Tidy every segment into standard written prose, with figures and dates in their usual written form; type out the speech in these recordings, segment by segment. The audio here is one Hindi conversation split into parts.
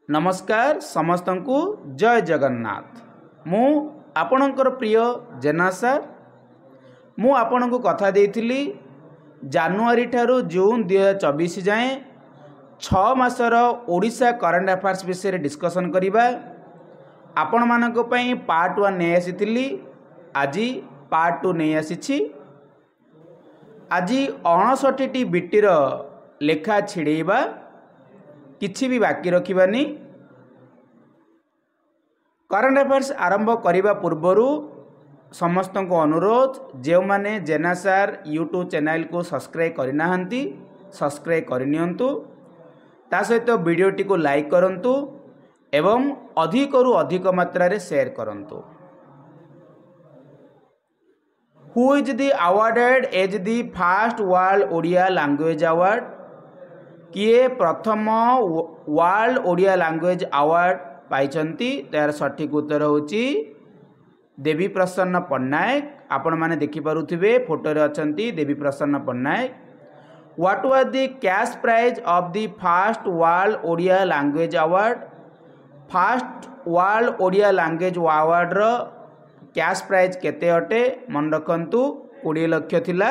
नमस्कार समस्त को जय जगन्नाथ। मु आपणकर प्रिय जेना सर मु आपण को कथा देइथिली जानुआरी ठारू जून 2024 जाए 6 मासर ओडिशा करंट अफेयर्स विषय डिस्कसन करिबा। आपण मानक पई पार्ट 1 नै आसीथिली, आज पार्ट 2 नै आसीछि। आज 59टी बिटीर लेखा छिड़ेबा, किछि भी बाकी रखिबानी। करंट अफेयर्स आरंभ करने पूर्वर समस्त को अनुरोध, जो माने जेना सार यूट्यूब चैनल को सब्सक्राइब करना सब्सक्राइब करनियंतु, ता सहित वीडियोटी को लाइक करंतु एवं अधिक रु अधिक मात्रा रे शेयर करंतु। Who is the awarded as the first world Odia language award? किए प्रथम वर्ल्ड ओडिया लैंग्वेज अवार्ड पाइछंती? तार सठिक उत्तर होची देवी प्रसन्न पट्टनायक। आपण माने देखि पारुथिबे फोटो रे अछंती Devi Prasanna Pattanayak. What was the cash prize of the first world Odia language award? First world Odia language award रो कैश प्राइज केते अटे? मन रखंतु 20 लाख थिला।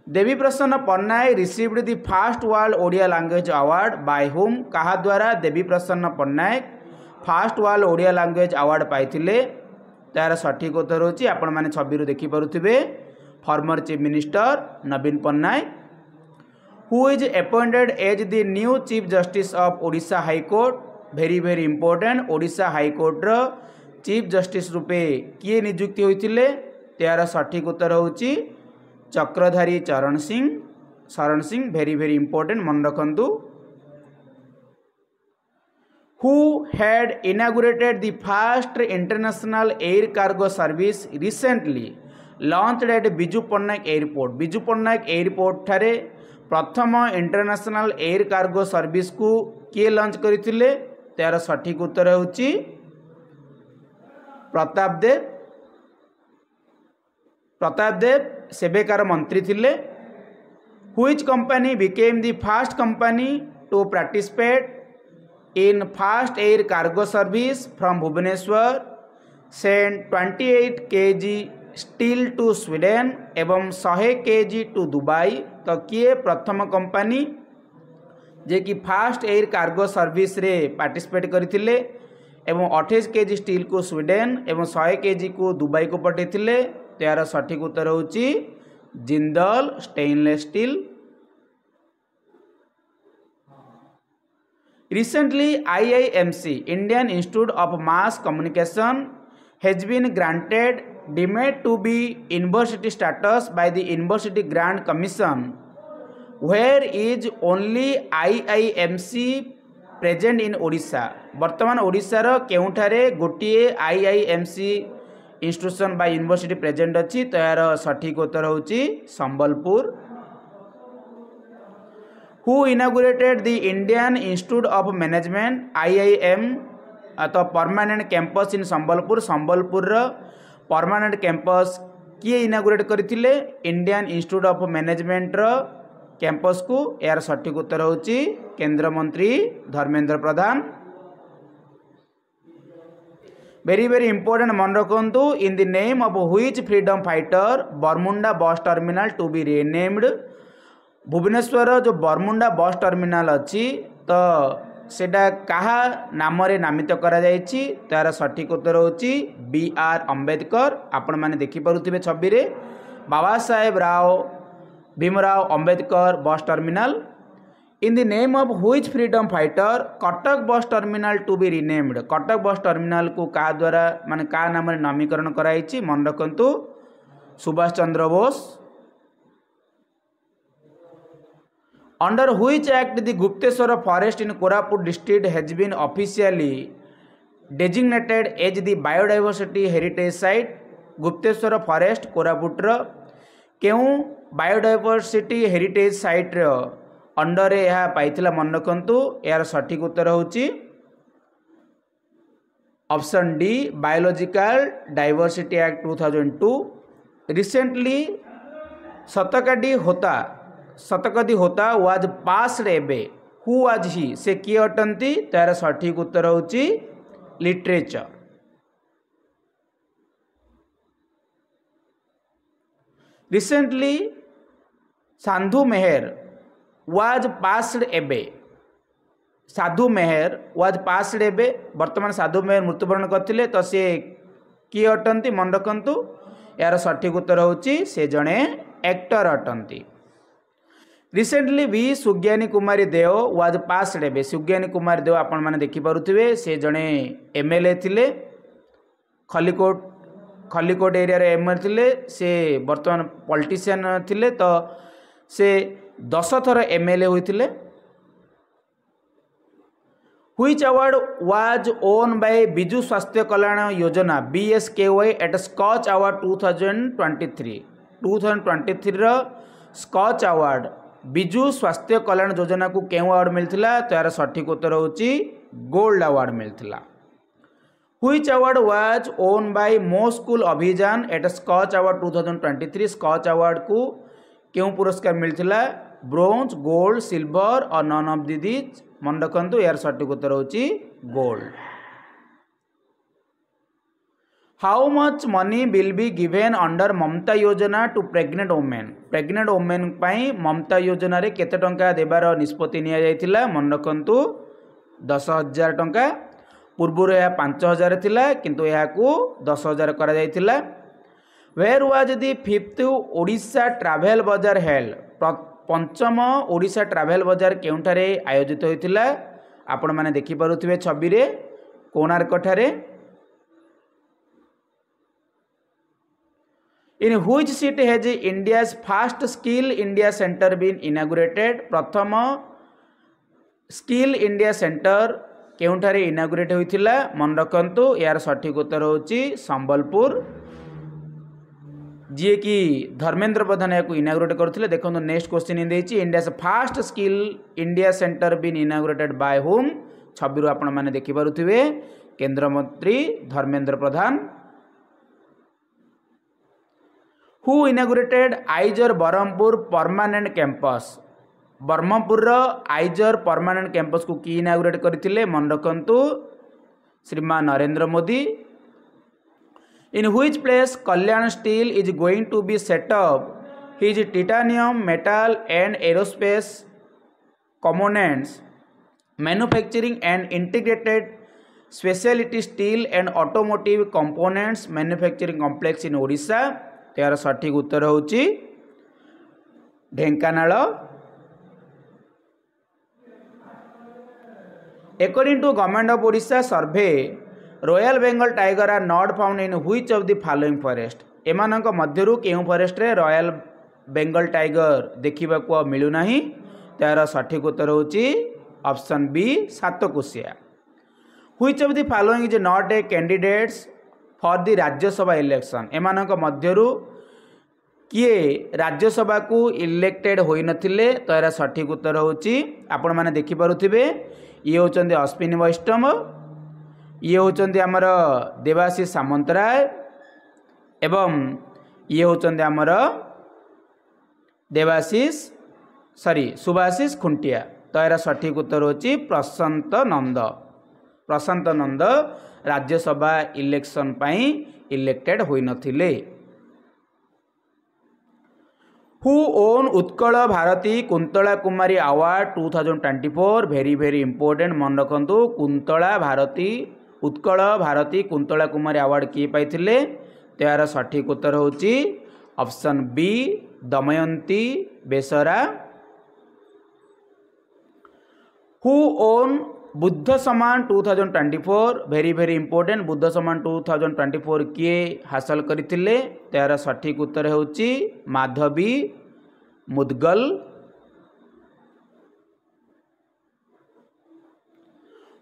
Devi Prasanna Pattanayak received the first world Odia language award by whom? कहा द्वारा Devi Prasanna Pattanayak first world Odia language award पाइथिले? तार सठिक उत्तर होची आपण माने छवि रु देखि पारुथिबे former chief minister Naveen Patnaik. Who is appointed as the new chief justice of Odisha high court? Very very important. Odisha high court रो चीफ जस्टिस रूपे किए नियुक्ति होइथिले? तार सठिक उत्तर होची Chakradhari Sharan Singh. Very very important, मन रखंतु। Who had inaugurated the first international air cargo service recently launched at Biju Patnaik airport? Biju Patnaik airport ठारे प्रथम इंटरनेशनल एयर कार्गो सर्विस को किए लॉन्च करथिले? तार सठिक उत्तर होची प्रताप देव सेबेकार मंत्री थिले। Which company became the first company to participate in first air cargo service from Bhubaneswar send 28 kg steel to Sweden एवं 100 kg टू दुबई? तो किए प्रथम कंपनी जे कि फर्स्ट एयर कार्गो सर्विस रे पार्टिसिपेट करथिले एवं 28 kg स्टील को स्वीडन एवं 100 kg को दुबई को पठेथिले? तार सठिक उत्तर होची Jindal stainless steel. Recently, IIMC, Indian Institute of Mass Communication, has been granted deemed to be university status by the University Grant Commission. Where is only IIMC present in Odisha? वर्तमान ओडिशा रो केउठारे गोटिए IIMC इंस्टीट्यूशन बा यूनिवर्सिटी प्रेजेंट अच्छी? तो यार सठिक उत्तर होची Sambalpur. Who inaugurated the Indian institute of management IIM तो permanent campus in Sambalpur? Sambalpur रो परमानेंट कैंपस किए इनागुरेट करथिले? इंडियन इंस्टीट्यूट ऑफ मैनेजमेंट रो कैंपस को। यार सठिक उत्तर होची केंद्र मंत्री Dharmendra Pradhan. Very very important, मन रखंतु। In the name of which freedom fighter Baramunda bus terminal to be renamed? Bhubaneswar जो बरमुंडा बस टर्मिनल अच्छी तो सेटा कहा नाम रे नामित करा जायछि? तार सठिक उत्तर होची BR अम्बेडकर। आपण माने देखि पारुथिबे छवि रे Baba Saheb Bhimrao Ambedkar bus terminal. In the name of which freedom fighter Cuttack bus terminal to be renamed? Cuttack bus terminal को का द्वारा माने का नाम रे नामकरण कराइछि? मन रखंतु Subhash Chandra Bose. Under which act the Gupteswar forest in Koraput district has been officially designated as the biodiversity heritage site? Gupteswar forest Koraput रो केउ बायोडाइवर्सिटी हेरिटेज साइट रो अंडर यह पाइथिला? मन रखंतु यार सठिक उत्तर होची option D biological diversity act 2002। Recently Satkadi Hota Satakadi Hota was passed एबे हु वाज ही से किए अटंती तार सठिक उत्तर होची literature. Recently Sadhu Mehar was passed एबे साधु मेहर वाज पास्ड एबे वर्तमान साधु मेहर मृत्युवरण करथिले तो से किए अटंती मन रखंतु यार सठिक उत्तर होची से जणे एक्टर अटंती। रिसेंटली भी सुज्ञानी कुमारी देव वाज पास्ड एबे सुज्ञानी कुमारी देव आपण माने देखि पारुथिबे से जणे एमएलए थिले खलिकोट एरिया रे एमएलए थिले से वर्तमान पॉलिटिशियन थिले तो से 10 थर MLA होइथिले। Which award was won by Biju Swasthya Kalyana Yojana BSKY at Scotch Award 2023? 2023 row scotch award Biju स्वास्थ्य कल्याण योजना को केउ अवार्ड मिलथिला तो यार सठिक उत्तर होची गोल्ड अवार्ड मिलथिला। Which award was won by Mo school Abhiyan at Skoch award 2023? Skoch award को केउ पुरस्कार मिलथिला ब्रोंज गोल्ड सिल्वर और नन ऑफ दीज मन रखु यार सठिक उत्तर होची gold. How much money will be given under Mamata Yojana to pregnant women पाई ममता योजना रे केते टंका देबार निष्पत्ति निया जायतिला मन रखु 10,000 टंका पूर्व यह 5,000 थिला किंतु यह को 10,000 करा जायतिला। Where was the 5th Odisha travel Bazaar held पंचम ओडिशा ट्रैवल बाजार केउठारे आयोजित होइतिला आपण माने देखि पारुथिबे छवि रे कोणार्क ठारे। In which city has India's first skill India centre been inaugurated? प्रथम स्किल इंडिया सेंटर केउठारे इनागुरेट होइतिला मन रखंतु यार सठिक उत्तर होची संबलपुर जी कि धर्मेंद्र प्रधान या इनागुरेट करथिले। देखो नेक्स्ट क्वेश्चन इन देछि India's first skill India centre been inaugurated by whom छबिरु आपण माने देखि पारुथिबे केंद्र मंत्री Dharmendra Pradhan. Who inaugurated IISER Berhampur permanent campus? Brahmapur IISER permanent campus को की इनागुरेट करथिले मन रखंतु श्रीमान Narendra Modi. In which place Kalyan Steel is going to be set up his titanium metal and aerospace components manufacturing and integrated specialty steel and automotive components manufacturing complex in Odisha? यार सठिक उत्तर होची Dhenkanal. According to Government of Odisha survey, royal Bengal tiger are not found in which of the following forest? एमानक मध्यरु केउ फॉरेस्ट रे रॉयल बेंगल टाइगर देखिबा को मिलु नाही तार सठिक उत्तर होची option B Satkosia. Which of the following is not a candidates for the Rajya Sabha election? एमानक मध्यरु किए राज्यसभा को इलेक्टेड होई नथिले तो यार सठिक उत्तर होची आपण माने देखि पारुथिबे ये होचंदी अश्विनी वैष्णव, ये होचंदी आमर देवाशीष सामंतराय एवं ये होचंदी आमर सुभाषिष खुंटिया। तो यार सठिक उत्तर होची प्रशांत नंद राज्यसभा इलेक्शन पाई इलेक्टेड होई नथिले। Who won Utkal Bharati Kuntala Kumari award 2024? Very important मन रखंतु कुंतला भारती उत्कल भारती कुंतला कुमारी अवार्ड किए पाइथिले तो यार सठिक उत्तर होची option B Damayanti Besra. Who won Buddha Samman 2024? Very important Buddha Samman 2024 किए हासिल करथिले तो यार सठिक उत्तर होची माधवी मुदगल।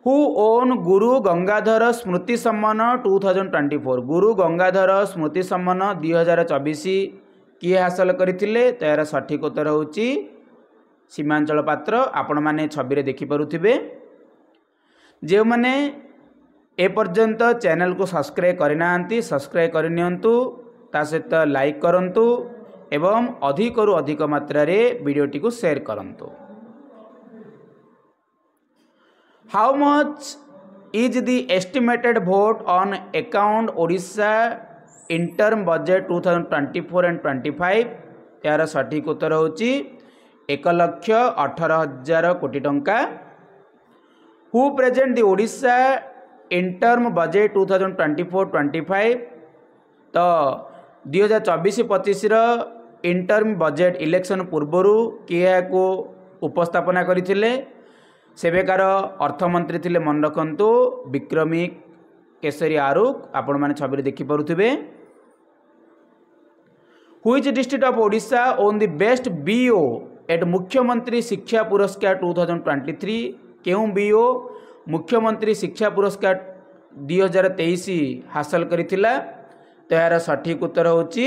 हु ओन गुरु गंगाधर स्मृति सम्मान 2024? गुरु गंगाधर स्मृति सम्मान 2024 किए हासिल करथिले तो यार सठिक उत्तर होची सीमांचल पात्र। आपण माने छवि रे देखि पारुथिबे जे माने ए पर्यंत चैनल को सब्सक्राइब करना सब्सक्राइब करनियंतु ता सहित लाइक करंतु एवं अधिकरू अधिक मात्रा रे वीडियोटी को शेयर करंतु। How much is the estimated vote on account Odisha in term budget 2024 and 25? यार सठिक उत्तर होची 1,18,000 कोटी टंका। Who present the Odisha in term budget 2024-25? तो 2024-25 इंटर्म बजेट इलेक्शन पूर्वरु किए को उपस्थापना करथिले सेवेकार अर्थमंत्री थिले मन रखंतु विक्रमिक केसरी आरुख आपण माने छबि देखि परुथिबे। Which district of Odisha own the best BO at Mukhyamantri Shiksha पुरस्कार 2023? केउ बीओ मुख्यमंत्री शिक्षा पुरस्कार 2023 हासिल करिथिला? तो यार सठिक उत्तर होची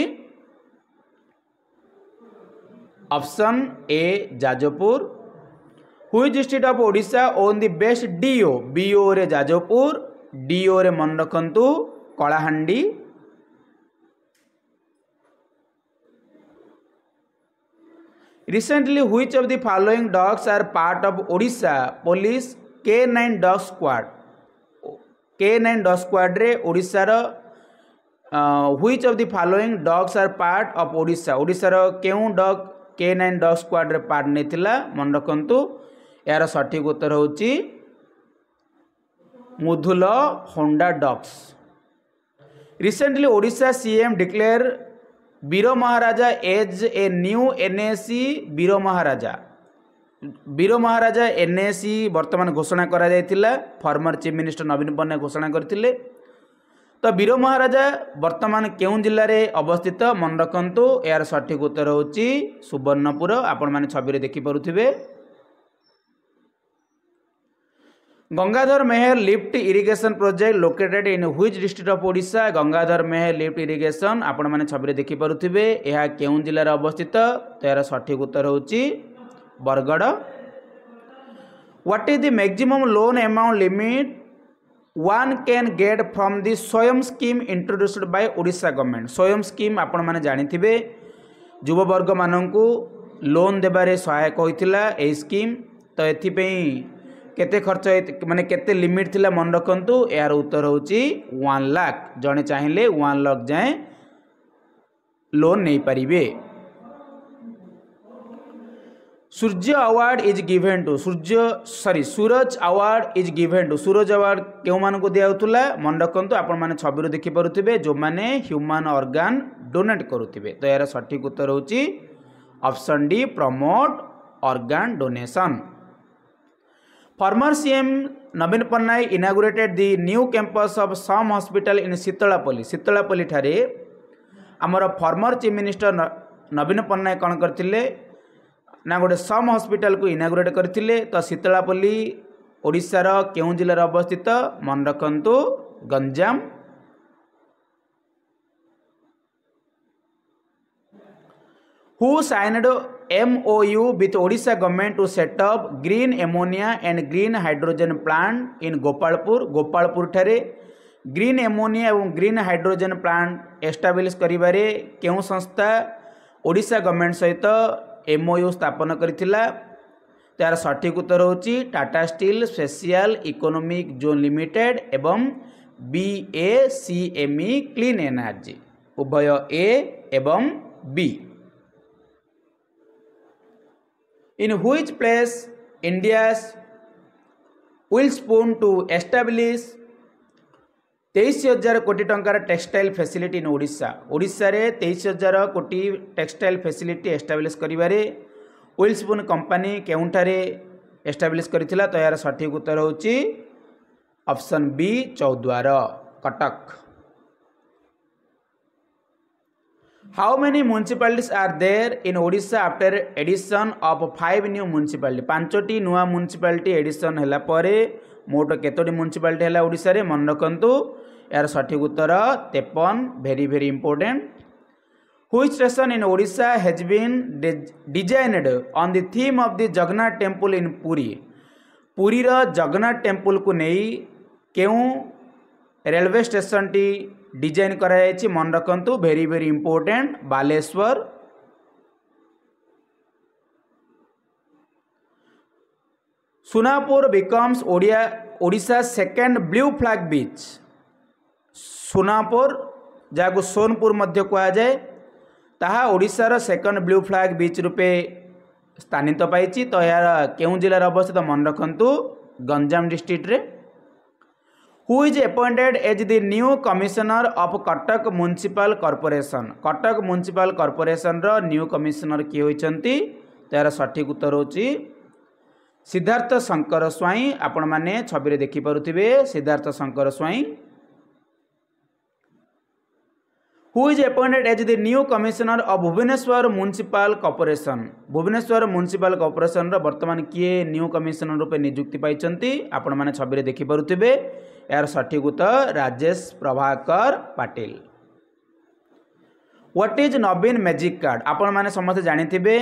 option A Jajpur. Which district of Odisha own the best DO? BO रे जाजपुर, डीओ रे मन रखंतु Kalahandi. Recently, which of the following dogs are part of Odisha Police K9 dog squad? K9 dog squad रे ओडिशा रो which of the following dogs are part of Odisha? Odisha रो केउ डॉग K9 dog squad रे पार्ट नेथिला मन रखंतु। यार सठिक उत्तर होची Mudhol hound dogs. Recently, Odisha CM declare Veer Maharaja as a new NAC Veer Maharaja. Veer Maharaja NAC वर्तमान घोषणा करा जायतिला फॉर्मर चीफ मिनिस्टर नवीन पन्ना घोषणा करथिले। तो वीर महाराजा वर्तमान केउं जिल्ला रे अवस्थित मन रखंतु। यार सठिक उत्तर होची सुवर्णपुर। आपण माने छबि रे देखि परुथिबे। Gangadhar Meher lift irrigation project located in which district of Odisha? Gangadhar Meher lift irrigation आपण माने छबि रे देखि परुथिबे। एहा केउं जिल्ला रे अवस्थित? तो यार सठिक उत्तर होची Bargarh. What is the maximum loan amount limit one can get from the स्वयं scheme introduced by Odisha government? स्वयं स्कीम आपण माने जानिथिबे युव वर्ग माननकु लोन देबारे सहायक होइतिला ए स्कीम। तो एथि पई केते खर्च माने केते लिमिट थिला मन रखंतु। यार उत्तर होची 1 लाख। जने चाहिले 1 लाख जाए लोन नहीं पारिबे। Surya award is given to Suraj award is given to Suraj award केउ मान को दियाउतुला मन रखंतु। आपण माने छबिरो देखि परुथिबे जो माने ह्यूमन ऑर्गन डोनेट करुथिबे। तो यार सठिक उत्तर होची option D promote organ donation. Former CM Naveen Patnaik inaugurated the new campus of SUM hospital in Shitalapalli. Shitalapalli ठारे आमर former chief minister Naveen Patnaik कौन करथिले ना गोटे सम हॉस्पिटल को इनागुरेट करथिले। तो शीतलापल्ली ओडिशार केउं जिल्ला रे अवस्थित? मन रखंतु Ganjam. Who signed MOU with Odisha government to set up green ammonia and green hydrogen plant in Gopalpur? Gopalpur ठारे ग्रीन एमोनिया और ग्रीन हाइड्रोजन प्लांट एस्टाब्लिश करिबारे केउं संस्था ओडिशा गवर्नमेंट सहित MOU स्थापन करथिला? तार सठिक उत्तर होची Tata steel special economic zone limited एवं BACME क्लीन एनर्जी उभय ए एवं B. In which place India's Willspoon to establish 23,000 कोटी टंकार textile facility in Odisha? Odisha रे 23,000 कोटी टेक्सटाइल फैसिलिटी एस्टाब्लिश करिबारे विल्सपून कंपनी केउंठारे एस्टाब्लिश करिथिला? तो यार सठिक उत्तर होची option B Choudwar Cuttack. How many municipalities are there in Odisha after addition of 5 new municipality? 5टी नुआ म्युनिसिपालिटी एडिशन हैला परे मोट केतोटी म्युनिसिपालिटी हैला ओडिशा रे मन रखंतु। यार सठिक उत्तर 53 very very important. Which station in Odisha has been designed on the theme of the Jagannath temple in Puri? Puri रो जगन्नाथ टेम्पल को नहीं केउं रेलवे स्टेशन टी डिजाइन कराई मन रखंतु very very important Baleswar. Sunapur becomes Odisha second blue flag beach. Sunapur जहाँ सोनपुर मध्य कह जाए ताहा ओडिशार सेकेंड ब्लू फ्लैग बीच रूपे स्थानित पाई। तो यार केउं जिलार अवस्थित मन रखु गंजाम डिस्ट्रिक्ट रे। Who is appointed as the new commissioner of Cuttack municipal corporation. Cuttack municipal corporation रो न्यू कमिशनर किए होइचंती। तो यार सठिक उत्तर होची सिद्धार्थ शंकर स्वाई। आपण माने छवि देखि पारुथिबे Siddharth Shankar Swain. Who is appointed as the new commissioner of Bhubaneswar municipal corporation. Bhubaneswar municipal corporation रो वर्तमान किए न्यू कमिशनर रूपे नियुक्ति पाइचंती। आपण माने छवि देखि पारुथिबे यार सठिक उत्तर Rajesh Prabhakar Patil. What is Naveen magic card. आपण माने समस्त जानिथिबे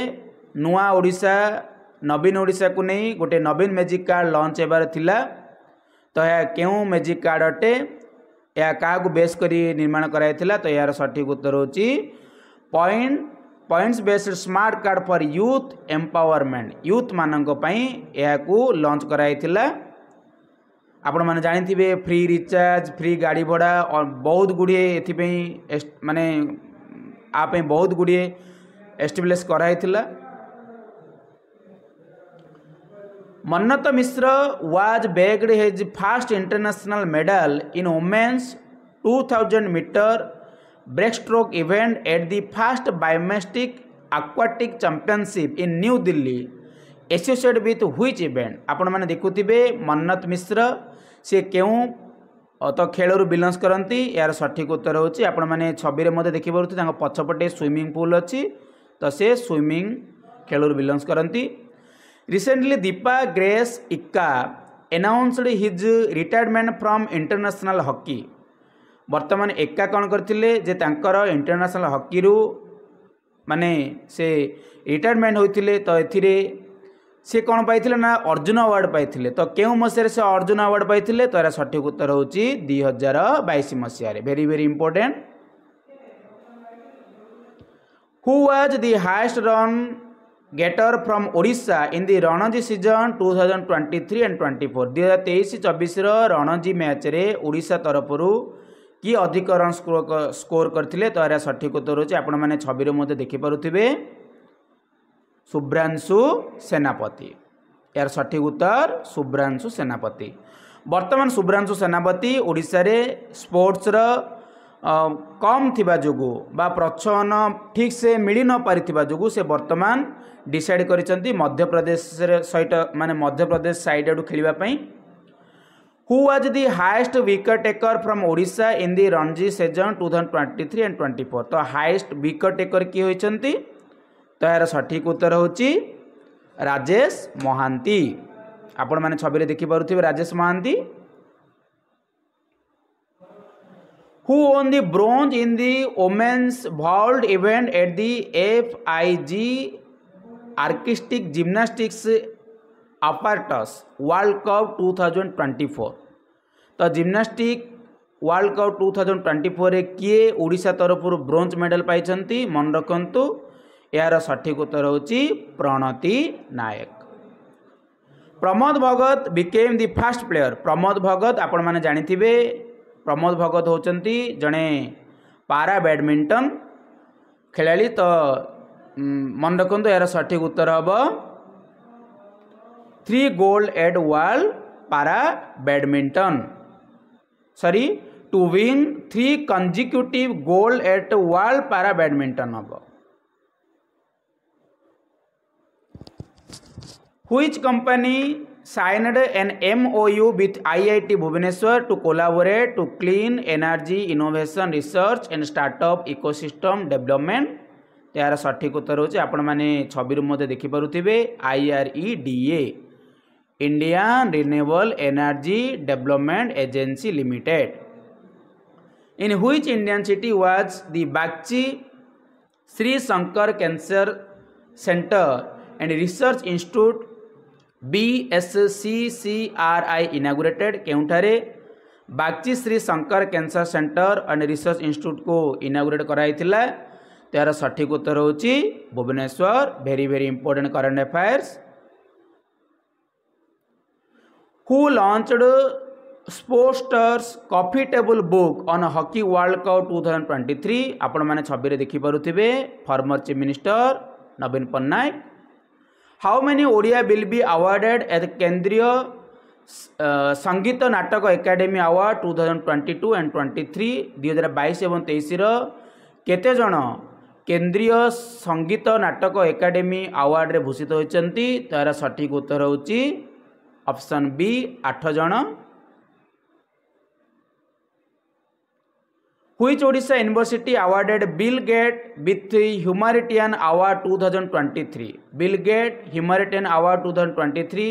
नुआ ओडिशा नवीन ओडिशा को नहीं गोटे नवीन मैजिक कार्ड लॉन्च हेबार थिला। तो यह केउं मैजिक कार्ड अटे या क्या बेस करी निर्माण कराइथिला। तो यार सठिक उत्तर होची points based smart card for youth empowerment. Youth मानक पई याकू लॉन्च कराइथिला। आपण माने जानिथिबे फ्री रिचार्ज फ्री गाड़ी भड़ा और बहुत गुड़िए एथिपई माने आप बहुत गुड़िए एस्टाब्लिश कराइथिला। मन्नत मिश्र was bagged his first international medal in women's 2000 meter breaststroke event at the first Biomastic Aquatic Championship in New Delhi associated with which event। आपण माने देखुथिबे मन्नत मिश्र से केउं तो खेल बिलंस करती। यार सठिक उत्तर होची आपण माने छवि रे देखि पारुथि तांको पछपटे स्विमिंग पूल अछि। तो से स्विमिंग खेल बिलंस करती। Recently, Deepa Grace Ikka announced his retirement from international hockey। वर्तमान एक्का कौन करथिले जे तांकर इंटरनेशनल हॉकी रु माने से रिटायरमेंट होइथिले। तो एथिरे से कौन पाइथिले ना अर्जुन अवार्ड पाइथिले। तो केउ मसेरे से अर्जुन अवार्ड पाइथिले। तो एरा सठिक उत्तर होची 2022 मसिया रे। Very very important. Who was the highest run getter from Odisha in the Ranji season 2023 and 24। 2023-24 Ranji match रे ओडिशा तरफरु कि अधिक रन स्कोर करथिले। तो यार सठिक उत्तर होची आपण माने छवि रे मध्ये देखि पारुथिबे शुभ्रांशु सेनापति। यार सठिक उत्तर शुभ्रांशु सेनापति। वर्तमान शुभ्रांशु सेनापति ओडिशा रे स्पोर्ट्स रो कम थिबा जोगु बा प्रोत्साहन ठीक से मिली न पारिथिबा जोगु से वर्तमान डिसाइड करिसंती मध्य प्रदेश सहित माने मध्य प्रदेश साइड आडू खेलिबा पई। Who was the highest wicket taker from Odisha in the Ranji season 2023 and 24। तो हाईएस्ट विकेट टेकर की होइचंती। तो यार सठिक उत्तर होची राजेश महांती। आपण माने छवि रे देखि पारुथिबे Rajesh Mahanti. Who won the bronze in the women's vault event at the FIG Artistic Gymnastics Apparatus World Cup 2024। तो जिम्नास्टिक वर्ल्ड कप 2024 रे किए ओडिशा तरफ ब्रोंज मेडल पाइछंती। मन रखंतु यार सठिक उत्तर होची Pranati Nayak. Pramod Bhagat became the first player. Pramod Bhagat आपण माने जानिथिबे प्रमोद भगत होचंती जणे पारा बैडमिंटन खेलाड़ी। तो मन रखु यार सठिक उत्तर हम 3 gold at world para badminton sorry to win 3 consecutive gold at world para badminton हम। Which company signed an MOU with IIT Bhubaneswar to collaborate to clean energy innovation research and startup ecosystem development। यार सठिक उत्तर होचे आपण माने छवि मध्ये देखि पारुथिबे IREDA Indian renewable energy development agency limited. In which Indian city was the Bagchi Shri Shankar cancer centre and research institute BSCCRI inaugurated. केउंठारे Bagchi Shri Shankar cancer centre and research institute को इनागुरेट कराइथिला। त्यार सठिक उत्तर होची Bhubaneswar. Very very important current affairs. Who launched sports coffee table book on hockey world cup 2023 आपण माने छवि देखि पारुथिबे former chief minister Naveen Patnaik. How many Odia will be awarded at Kendriya Sangeet नाटक एकेडमी अवार्ड 2022 एंड 23 2022 एवं 23 केते जन केंद्रीय संगीत नाटक एकेडमी अवार्ड रे भूषित होइचंती। तार सठिक उत्तर होची ऑप्शन बी 8 जन। Which Odisha University awarded Bill Gates with the Humanitarian Award 2023? Bill Gates Humanitarian Award 2023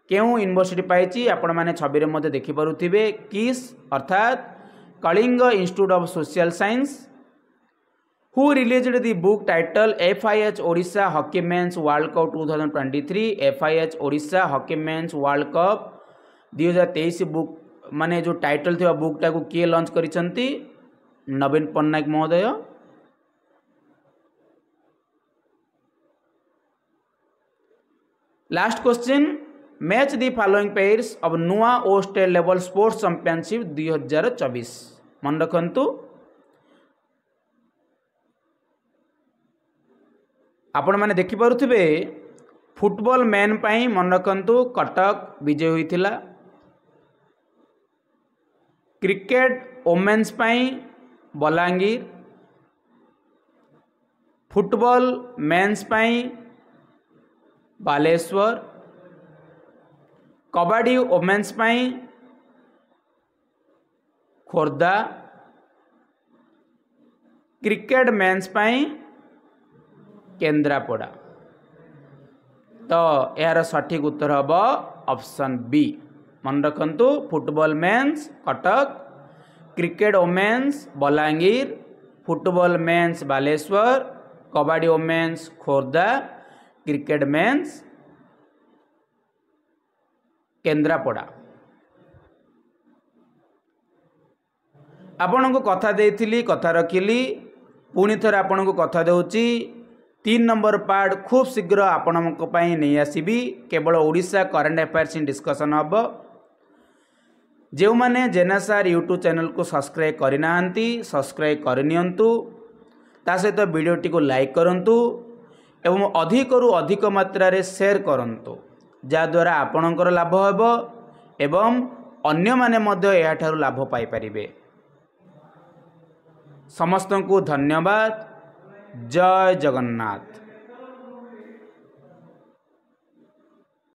केउ यूनिवर्सिटी पाई आपण माने छवि रे मते देखि पारुथिबे किस अर्थात Kalinga institute of social science. Who released the book title FIH Odisha hockey men's world cup 2023? FIH Odisha hockey men's world cup 2023 book माने जो टाइटल थिबा बुकटा को किए लॉन्च करिसंती? नवीन पट्टनायक महोदय। Last question, match the following pairs of नुआ ओ स्टेट लेवल स्पोर्ट्स चैंपियनशिप 2024। मन रखंतु आपण माने देखि पारुथिबे फुटबॉल मैन पाई मन रखंतु कटक विजय होइथिला। क्रिकेट वोमेन्स पाई बलांगीर। फुटबॉल मेन्स पाई बालेश्वर। कबड्डी वोमेन्स पाई खोर्धा। क्रिकेट मेन्स पाई केन्द्रापड़ा। तो यार सठिक उत्तर हम ऑप्शन बी। मन रखंतु football men's Cuttack, cricket women's Balangir, football men's Baleswar, kabaddi women's Khordha, cricket men's Kendrapara. आपण को कथा देइथिली कथा रखिली पुणी थर आपण को कथा देउची 3 नंबर पार्ट खूब शीघ्र आपण नहीं आसबि। केवल ओडिशा करंट अफेयर्स डिस्कसन हम। जो मैंने जेनासार यूट्यूब चैनल को सब्सक्राइब करना सब्सक्राइब करनियंतु। ता सहित वीडियोटी को लाइक करंतु एवं अधिकरू अधिक मात्रा रे शेयर करंतु जद्वारा आपणकर लाभ हेबो एवं अन्य माने मध्य एहाठारु लाभ पाई परिबे। समस्त को धन्यवाद। जय जगन्नाथ।